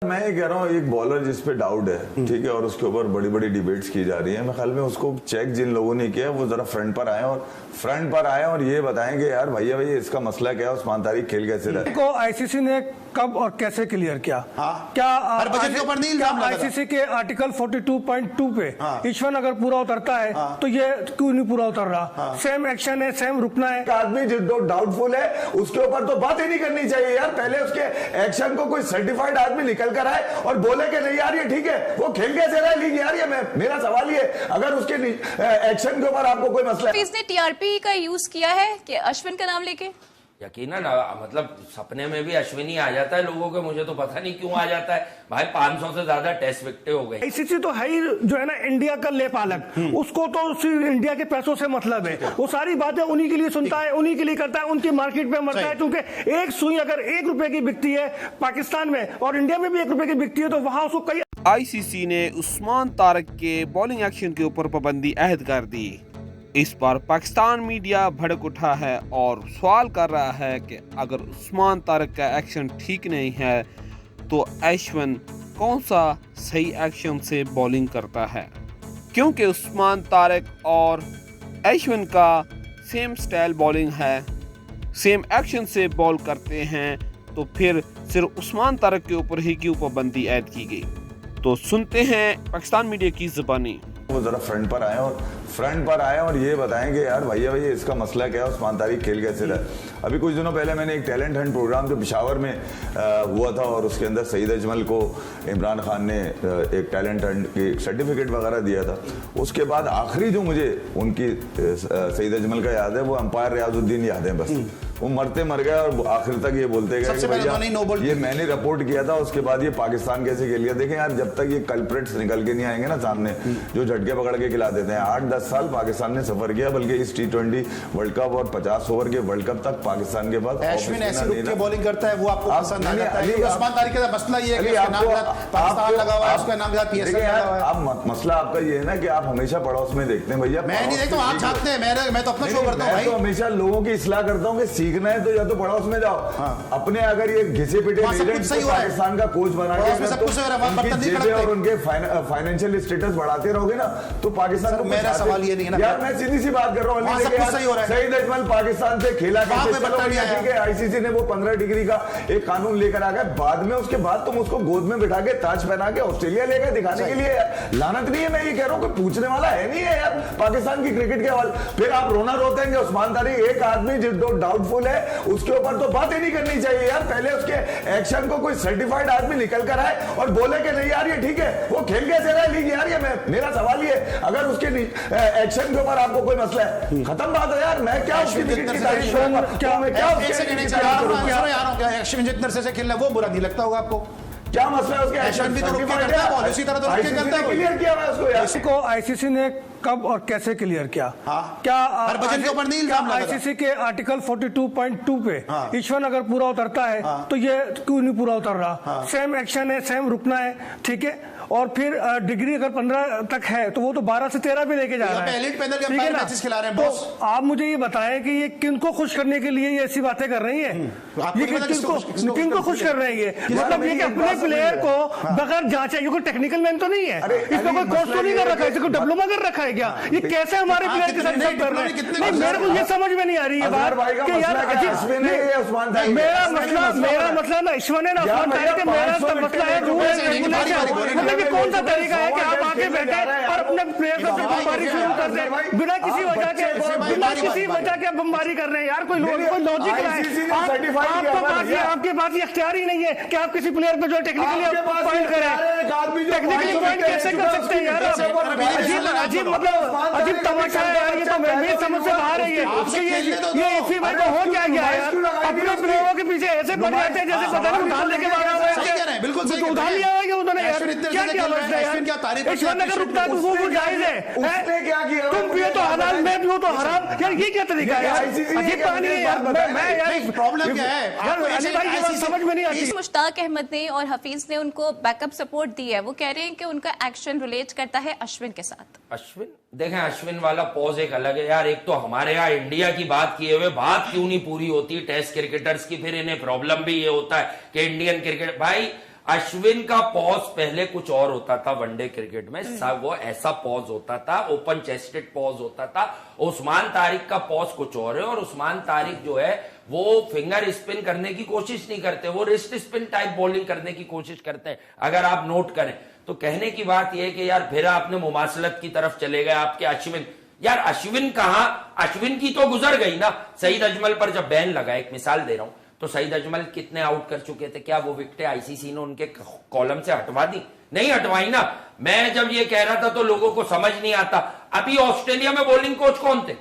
मैं ये कह रहा हूँ, एक बॉलर जिस पे डाउट है, ठीक है, और उसके ऊपर बड़ी बड़ी डिबेट्स की जा रही है, मैं ख्याल में उसको चेक जिन लोगों ने किया वो जरा फ्रंट पर आए और ये बताएं कि यार भैया इसका मसला क्या है, उस्मान तारिक खेल कैसे रहा को आईसीसी ने कब और कैसे क्लियर किया? क्या हर बजट के ऊपर नहीं इल्जाम लगा? आईसीसी के आर्टिकल 42.2 पे ईश्वन अगर पूरा उतरता है तो ये क्यों नहीं पूरा उतर रहा? सेम एक्शन है, सेम रुकना है। आदमी जो डाउटफुल है उसके ऊपर तो बात ही नहीं करनी चाहिए यार। पहले उसके एक्शन को कोई सर्टिफाइड आदमी निकल कर आए और बोले कि नहीं यार ये ठीक है, वो खेल कैसे रहा है लीग यार। ये मेरा सवाल ये, अगर उसके एक्शन के ऊपर आपको कोई मसला है। इसने टीआरपी का यूज किया है कि अश्विन का नाम लेके? यकीनन, मतलब सपने में भी अश्विनी आ जाता है लोगों के, मुझे तो पता नहीं क्यों आ जाता है भाई। 500 से ज्यादा टेस्ट विकेटें हो गई। आईसीसी तो है ही जो है ना इंडिया का ले पालक, उसको तो सिर्फ इंडिया के पैसों से मतलब है। वो सारी बातें उन्हीं के लिए सुनता है, उन्हीं के लिए करता है, उनकी मार्केट पे मरता है। क्योंकि एक सुई अगर 1 रुपए की बिकती है पाकिस्तान में और इंडिया में भी 1 रुपए की बिकती है तो वहां उसको कई। आईसीसी ने उस्मान तारिक के बॉलिंग एक्शन के ऊपर पाबंदी आयद कर दी। इस पर पाकिस्तान मीडिया भड़क उठा है और सवाल कर रहा है कि अगर उस्मान तारिक का एक्शन ठीक नहीं है तो अश्विन कौन सा सही एक्शन से बॉलिंग करता है, क्योंकि उस्मान तारिक और अश्विन का सेम स्टाइल बॉलिंग है, सेम एक्शन से बॉल करते हैं, तो फिर सिर्फ उस्मान तारिक के ऊपर ही क्यों पाबंदी ऐड की गई? तो सुनते हैं पाकिस्तान मीडिया की ज़बानी। वो जरा फ्रंट पर आए और ये बताएं कि यार भैया इसका मसला क्या है, उस्मान तारिक खेल कैसे रहा है। अभी कुछ दिनों पहले मैंने एक टैलेंट हंट प्रोग्राम जो पेशावर में हुआ था और उसके अंदर सईद अजमल को इमरान खान ने एक टैलेंट हंट की सर्टिफिकेट वगैरह दिया था। उसके बाद आखिरी जो मुझे उनकी सईद अजमल का याद है वो अंपायर रियाजुद्दीन याद है। बस वो मरते मर गए और आखिर तक ये बोलते गए कि भैया ये मैंने रिपोर्ट किया था, उसके बाद ये पाकिस्तान कैसे खेल गया। देखें यार, जब तक ये कल्प्रिट्स निकल के नहीं आएंगे ना सामने, जो झटके पकड़ के खिला देते हैं। 8-10 साल पाकिस्तान ने सफर किया, बल्कि इस T20 वर्ल्ड कप और 50 ओवर के वर्ल्ड कप तक पाकिस्तान के पास अश्विन ऐसी रुक के बॉलिंग करता है, वो आपको पसंद नहीं आता है। उस्मान तारिक का मसला ये है कि उसका नाम पाकिस्तान लगा हुआ है, उसका नाम PSL लगा हुआ है। अब मसला आपका ये है ना कि आप हमेशा पड़ोस में देखते हैं भैया। मैं नहीं देखता हूं, आप चाहते हैं, मैं तो अपना शो करता हूं भाई। मैं तो हमेशा लोगों की इस्लाह करता हूं कि सीखना है तो या तो पड़ोस में जाओ। अपने अगर ये घिसे पिटे पाकिस्तान का कोच बना के और उनके फाइनेंशियल स्टेटस बढ़ाते रहोगे ना तो पाकिस्तान को। मेरा सवाल ये नहीं है यार, मैं सीधी सी बात कर रहा हूँ। सईद अजमल पाकिस्तान से खेला कैसे? आईसीसी ने वो 15 डिग्री का एक कानून लेकर आ गया बाद में, उसके बाद तुम उसको गोद में बिठा के ताज पहना के ऑस्ट्रेलिया ले गए दिखाने के लिए। लानत नहीं है, मैं ये कह रहा हूँ, कोई पूछने वाला है नहीं है यार पाकिस्तान की क्रिकेट के हवाले। फिर आप रोना रोते हैं उस्मान तारिक एक आदमी जो डाउटफुल है उसके ऊपर तो बात ही नहीं करनी चाहिए यार। पहले उसके एक्शन को कोई सर्टिफाइड आदमी निकल कर आए और बोले कि नहीं यार ये ठीक है, वो खेल कैसे रहा है लीग यार। ये मेरा सवाल ये, अगर उसके एक्शन के ऊपर आपको कोई मसला है, खत्म बात है यार। मैं क्या उसकी क्रिकेट की तारीफ करूंगा? अश्विन जितना से खेलना है वो बुरा नहीं लगता होगा आपको? क्या मसला है उसके एक्शन भी तो रुक के करता है, बॉल उसी तरह तो रुक के करता है। क्लियर किया मैं उसको यार। इसको आईसीसी ने कब और कैसे क्लियर किया? क्या हर बजट के ऊपर नहीं इल्जाम लगा? आईसीसी के आर्टिकल 42.2 पे ईश्वन अगर पूरा उतरता है तो ये क्यों नहीं पूरा उतर रहा? सेम एक्शन है, सेम रुकना है, ठीक है। और फिर डिग्री अगर 15 तक है तो वो तो 12 से 13 पे लेके जा रहा है, ठीक है ना? तो आप मुझे ये बताएं कि ये किनको खुश करने के लिए ये ऐसी बातें कर रही है? ये किनको खुश कर रही है? मतलब ये कि अपने प्लेयर को बगैर जांचे, ये कोई टेक्निकल मैन तो नहीं है, इसको कोई कोर्स तो नहीं कर रखा है, इसको डिप्लोमा कर रखा है क्या? ये कैसे हमारे प्लेयर के साथ कर रहे हैं? मेरे को ये समझ में नहीं आ रही है बात कि यार मेरा मसला ना अश्विन है ना उस्मान तारिक है। मेरा तो मसला है रूल एंड रेगुलेशन। ये कौन सा तरीका है कि आप आके बैठे और अपने प्लेयर को बमबारी शुरू कर दें बिना किसी वजह के बमबारी कर रहे हैं यार? कोई लॉजिक है? आपके पास ये इख्तियार ही नहीं है कि आप किसी प्लेयर को जो टेक्निकली पॉइंट करें। टेक्निकली पॉइंट कैसे कर सकते हैं यार? अजीब मतलब अजीब तमाशा है यार। ये तो मेरी समझ से बाहर है। ये इसी भाई को हो क्या गया यार? अपने प्लेयरों के पीछे ऐसे पड़ जाते हैं जैसे पता नहीं उधार लेके भागा हुआ है। बिल्कुल उधार लिया हुआ है उन्होंने यार। अगर रुकता है तो वो जायज है। क्या किया? तुम पियो तो हलाल, मैं पियो तो हराम यार। ये क्या तरीका है यार? अजीब कहानी है यार। मैं यार प्रॉब्लम क्या है यार? अली भाई की बात समझ में नहीं आती। मुश्ताक अहमद ने और हफीज ने उनको बैकअप सपोर्ट दी है। वो कह रहे हैं कि उनका एक्शन रिलेट करता है अश्विन के साथ। अश्विन देखें, अश्विन वाला पॉज एक अलग है यार। एक तो हमारे यहाँ इंडिया की बात किए हुए बात क्यों नहीं पूरी होती टेस्ट क्रिकेटर्स की, फिर इन्हें प्रॉब्लम भी ये होता है कि इंडियन क्रिकेट भाई अश्विन का पॉज पहले कुछ और होता था वनडे क्रिकेट में, सब वो ऐसा पॉज होता था, ओपन चेस्टेड पॉज होता था। उस्मान तारिक का पॉज कुछ और है, और उस्मान तारिक जो है वो फिंगर स्पिन करने की कोशिश नहीं करते, वो रिस्ट स्पिन टाइप बॉलिंग करने की कोशिश करते हैं, अगर आप नोट करें तो। कहने की बात यह है कि यार फिर आपने मुमासलत की तरफ चले गए आपके अश्विन। यार अश्विन कहां, अश्विन की तो गुजर गई ना। सईद अजमल पर जब बैन लगा, एक मिसाल दे रहा हूं, तो सईद अजमल कितने आउट कर चुके थे? क्या वो विकेटें आईसीसी ने उनके कॉलम से हटवा दी? नहीं हटवाई ना। मैं जब ये कह रहा था तो लोगों को समझ नहीं आता। अभी ऑस्ट्रेलिया में बॉलिंग कोच कौन थे?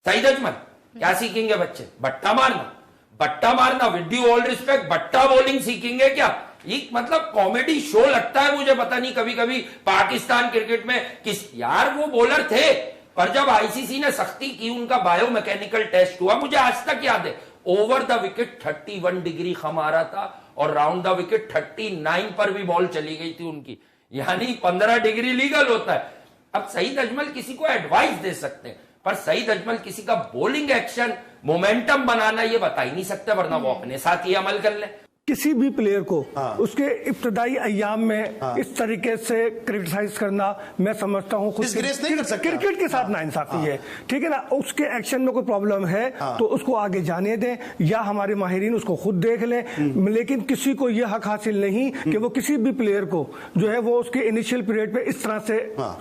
सईद अजमल। क्या सीखेंगे बच्चे? बट्टा मारना, बट्टा मारना, विद ड्यू ऑल रिस्पेक्ट, बट्टा बॉलिंग सीखेंगे क्या? एक मतलब कॉमेडी शो लगता है मुझे, पता नहीं कभी कभी पाकिस्तान क्रिकेट में किस, यार वो बॉलर थे, पर जब आईसीसी ने सख्ती की, उनका बायोमैकेनिकल टेस्ट हुआ, मुझे आज तक याद है, ओवर द विकेट 31 डिग्री खम आ रहा था, और राउंड द विकेट 39 पर भी बॉल चली गई थी उनकी, यानी 15 डिग्री लीगल होता है। अब सईद अजमल किसी को एडवाइस दे सकते हैं, पर सईद अजमल किसी का बॉलिंग एक्शन, मोमेंटम बनाना ये बता ही नहीं सकते, वरना वो अपने साथ ही अमल कर ले। किसी भी प्लेयर को उसके इब्तदाई अय्याम में इस तरीके से क्रिटिसाइज करना, मैं समझता हूं खुद क्रिकेट के साथ नाइंसाफी है, ठीक है ना। उसके एक्शन में कोई प्रॉब्लम है तो उसको आगे जाने दें, या हमारे माहिरीन उसको खुद देख लें, लेकिन किसी को यह हक हासिल नहीं कि वो किसी भी प्लेयर को जो है वो उसके इनिशियल पीरियड पे इस तरह से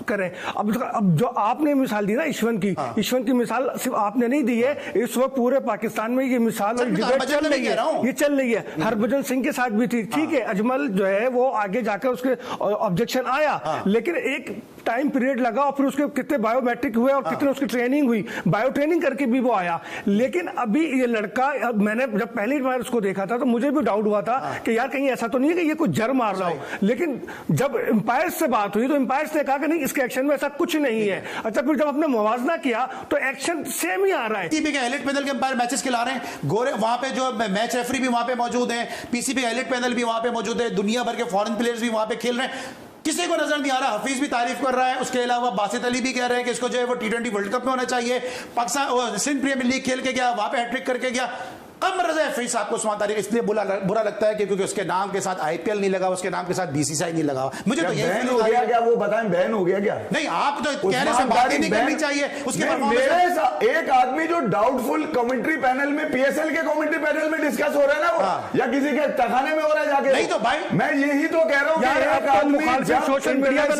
करें। अब जो आपने मिसाल दी ना ईश्वन की मिसाल सिर्फ आपने नहीं दी है, इस वक्त पूरे पाकिस्तान में ये मिसाल चल रही है, ये चल रही है। हरभजन सिंह के साथ भी थी, ठीक है। अजमल जो है वो आगे जाकर उसके ऑब्जेक्शन आया, लेकिन एक टाइम पीरियड लगा, और फिर उसके कितने बायोमेट्रिक हुए और कितने उसकी ट्रेनिंग हुई, बायो ट्रेनिंग करके भी वो आया। लेकिन अभी ये लड़का, मैंने जब पहली बार उसको देखा था तो मुझे भी डाउट हुआ था कि यार कहीं ऐसा तो नहीं है कि ये कुछ जर मार रहा हो, लेकिन जब एम्पायर्स से बात हुई तो एम्पायर्स ने कहा कि नहीं, इसके एक्शन में ऐसा कुछ नहीं है। अच्छा, फिर जब हमने मुवाजना किया तो एक्शन सेम ही आ रहा है। पीसीबी के एलिट पैनल के एम्पायर मैचेस खिला रहे हैं, गोरे वहां पे जो मैच रेफरी भी वहां पे मौजूद है, पीसीबी का एलिट पैनल भी वहां पे मौजूद है, दुनिया भर के फॉरेन प्लेयर्स भी वहां पे खेल रहे हैं, किसी को नजर नहीं आ रहा। हफीज भी तारीफ कर रहा है, उसके अलावा बासित अली भी कह रहे हैं कि इसको जो है वो T20 वर्ल्ड कप में होना चाहिए, पाकिस्तान सिंध प्रीमियर लीग खेल के गया, वहां पे हैट्रिक करके गया। कम रजा हफीज साहब को उस्मान तारिक इसलिए बुरा लगता है क्योंकि उसके नाम के साथ आईपीएल नहीं लगा, उसके नाम के साथ बीसीसीआई नहीं लगा। मुझे तो ये बैन हो गया क्या? वो बताएं, बैन हो गया क्या? नहीं, आप तो कहने से बात ही नहीं करनी चाहिए। उसके एक आदमी जो डाउटफुल कमेंट्री पैनल में, पीएसएल के कमेंट्री पैनल में डिस्कस हो रहा है ना, वो या किसी के तखाने में हो रहा है जाके, नहीं तो भाई मैं यही तो कह रहा हूं कि एक आदमी सोशल मीडिया पे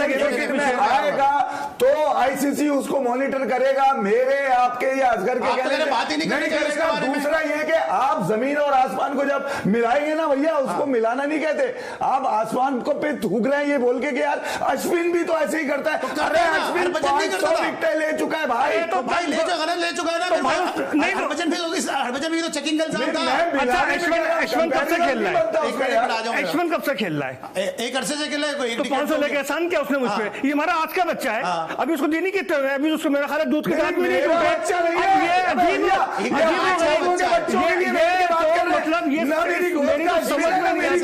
आएगा तो आईसीसी उसको मॉनिटर करेगा, मेरे आपके या असगर के कहने बात ही नहीं करेगा। दूसरा ये कि आप जमीन और आसमान को जब मिलाएंगे ना भैया, उसको मिलाना नहीं कहते। आप आसमान को पे थूक रहे हैं ये बोल के कि यार अश्विन भी तो ऐसे ही करता है। अरे अश्विन 500 विकेट ले चुका है भाई, तो भाई ले चुका है ना। हरभजन भी तो चेकिंग का इल्जाम था। अश्विन कब से खेल रहा है? अश्विन कब से खेल रहा है? एक अरसे से खेल रहा है। तो 500 लेके आसान क्या उसने मुझ पर? ये हमारा आज का बच्चा है, अभी उसको देनी कितने हुए? अभी उसको मेरा ख्याल है दूध के साथ में नहीं, मतलब ये मेरी समझ में नहीं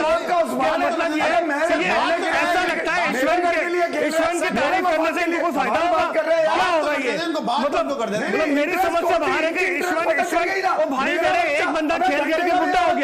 मतलब ये ऐसा लगता है ईश्वर के तारीफ करने से इनको फायदा होगा, क्या होगा ये? मतलब मेरी समझ से बाहर है कि ईश्वर भाई मेरे एक बंदा खेल खेल के बुढ़ा हो गया।